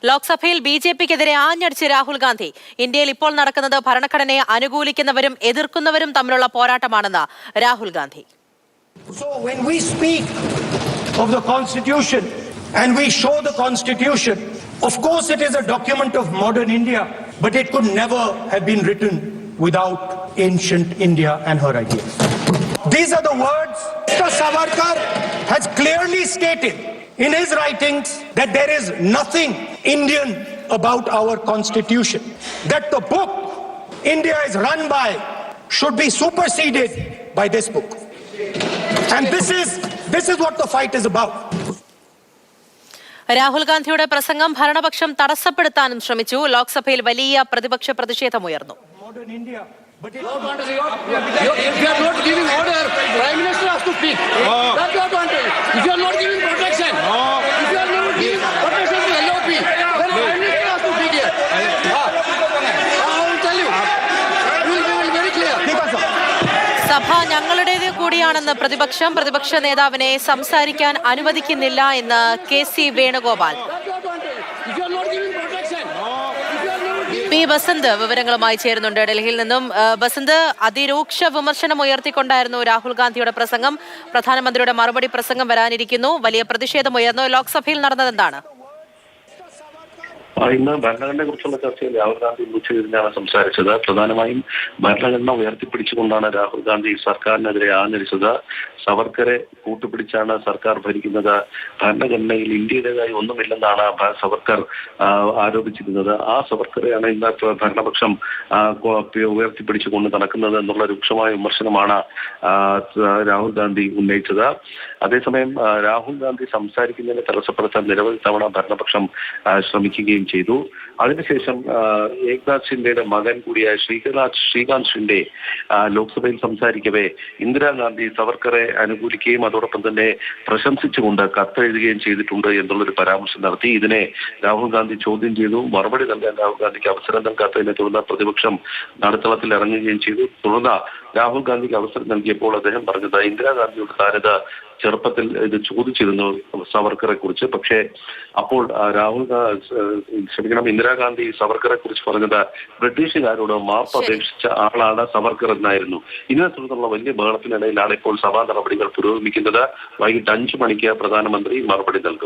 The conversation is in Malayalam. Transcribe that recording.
ലോക്സഭയിൽ ബിജെപിക്കെതിരെ ആഞ്ഞടിച്ച് രാഹുൽ ഗാന്ധി. ഇന്ത്യയിൽ ഇപ്പോൾ നടക്കുന്നത് ഭരണഘടനയെ അനുകൂലിക്കുന്നവരും എതിർക്കുന്നവരും തമ്മിലുള്ള പോരാട്ടമാണെന്ന് Rahul Gandhi. So when we speak of the Constitution and we show the Constitution, of course it is a document of modern India, but it could never have been written without ancient India and her ideas. These are the words Mr. Savarkar has clearly stated in his writings, that there is nothing Indian about our Constitution, that the book India is run by should be superseded by this book. And this is what the fight is about. Rahul ഗാന്ധിയുടെ പ്രസംഗം ഭരണപക്ഷം തടസ്സപ്പെടുത്താനും ശ്രമിച്ചു. ലോക്സഭയിൽ വലിയ പ്രതിപക്ഷ പ്രതിഷേധമുയർന്നു. If you are not giving order, Prime Minister has to speak. That's what I wanted. If you are not giving protection, if you are not giving protection to LOP, then Prime Minister has to speak here. I will tell you. We will be very clear. സഭ ഞങ്ങളുടേത് കൂടിയാണെന്ന് പ്രതിപക്ഷ നേതാവിനെ സംസാരിക്കാൻ അനുവദിക്കുന്നില്ല എന്ന് KC വേണുഗോപാൽ. പി ബസന്ത് വിവരങ്ങളുമായി ചേരുന്നുണ്ട് ഡൽഹിയിൽ നിന്നും. ബസന്ത്, അതിരൂക്ഷ വിമർശനം ഉയർത്തിക്കൊണ്ടായിരുന്നു രാഹുൽ ഗാന്ധിയുടെ പ്രസംഗം. പ്രധാനമന്ത്രിയുടെ മറുപടി പ്രസംഗം വരാനിരിക്കുന്നു. വലിയ പ്രതിഷേധമുയർന്നു. ലോക്സഭയിൽ നടന്നത് എന്താണ്? ഇന്ന് ഭരണഘടനയെ കുറിച്ചുള്ള ചർച്ചയിൽ രാഹുൽ ഗാന്ധി ഉച്ചതിരിഞ്ഞാണ് സംസാരിച്ചത്. പ്രധാനമായും ഭരണഘടന ഉയർത്തിപ്പിടിച്ചുകൊണ്ടാണ് രാഹുൽ ഗാന്ധി സർക്കാരിനെതിരെ ആഞ്ഞടിച്ചത്. സവർക്കറെ കൂട്ടുപിടിച്ചാണ് സർക്കാർ ഭരിക്കുന്നത്. ഭരണഘടനയിൽ ഇന്ത്യയുടേതായി ഒന്നുമില്ലെന്നാണ് സവർക്കർ ആരോപിച്ചിരുന്നത്. ആ സവർക്കറെയാണ് ഇന്ന് ഭരണപക്ഷം ഉയർത്തിപ്പിടിച്ചുകൊണ്ട് നടക്കുന്നത് എന്നുള്ള രൂക്ഷമായ വിമർശനമാണ് രാഹുൽ ഗാന്ധി ഉന്നയിച്ചത്. അതേസമയം രാഹുൽ ഗാന്ധി സംസാരിക്കുന്നതിനെ തടസ്സപ്പെടുത്താൻ നിരവധി തവണ ഭരണപക്ഷം ശ്രമിക്കുകയും ചെയ്തു. അതിനുശേഷം ഏക്നാഥ് ഷിൻഡെയുടെ മകൻ കൂടിയായ ശ്രീകാന്ത് ഷിൻഡെ ലോക്സഭയിൽ സംസാരിക്കവേ ഇന്ദിരാഗാന്ധി സവർക്കറെ അനുകൂലിക്കുകയും അതോടൊപ്പം തന്നെ പ്രശംസിച്ചുകൊണ്ട് കത്തെഴുതുകയും ചെയ്തിട്ടുണ്ട് എന്നുള്ളൊരു പരാമർശം നടത്തി. ഇതിനെ രാഹുൽ ഗാന്ധി ചോദ്യം ചെയ്തു. മറുപടി നൽകാൻ രാഹുൽ ഗാന്ധിക്ക് അവസരം നൽകാത്തതിനെ തുടർന്ന് പ്രതിപക്ഷം നടുത്തളത്തിൽ ഇറങ്ങുകയും ചെയ്തു. തുടർന്ന് രാഹുൽ ഗാന്ധിക്ക് അവസരം നൽകിയപ്പോൾ അദ്ദേഹം പറഞ്ഞത് ഇന്ദിരാഗാന്ധിയോട് താനിത് ചെറുപ്പത്തിൽ ഇത് ചോദിച്ചിരുന്നു സവർക്കറെ കുറിച്ച്. പക്ഷേ അപ്പോൾ ഇന്ദിരാഗാന്ധി സവർക്കറെ കുറിച്ച് പറഞ്ഞത് ബ്രിട്ടീഷുകാരോട് മാപ്പ് അപേക്ഷിച്ച ആളാണ് സവർക്കർ എന്നായിരുന്നു. ഇതിനെ തുടർന്നുള്ള വലിയ ബഹളത്തിനിടയിലാണ് ഇപ്പോൾ സഭാ നടപടികൾ പുരോഗമിക്കുന്നത്. വൈകിട്ട് 5 മണിക്ക് പ്രധാനമന്ത്രി മറുപടി നൽകും.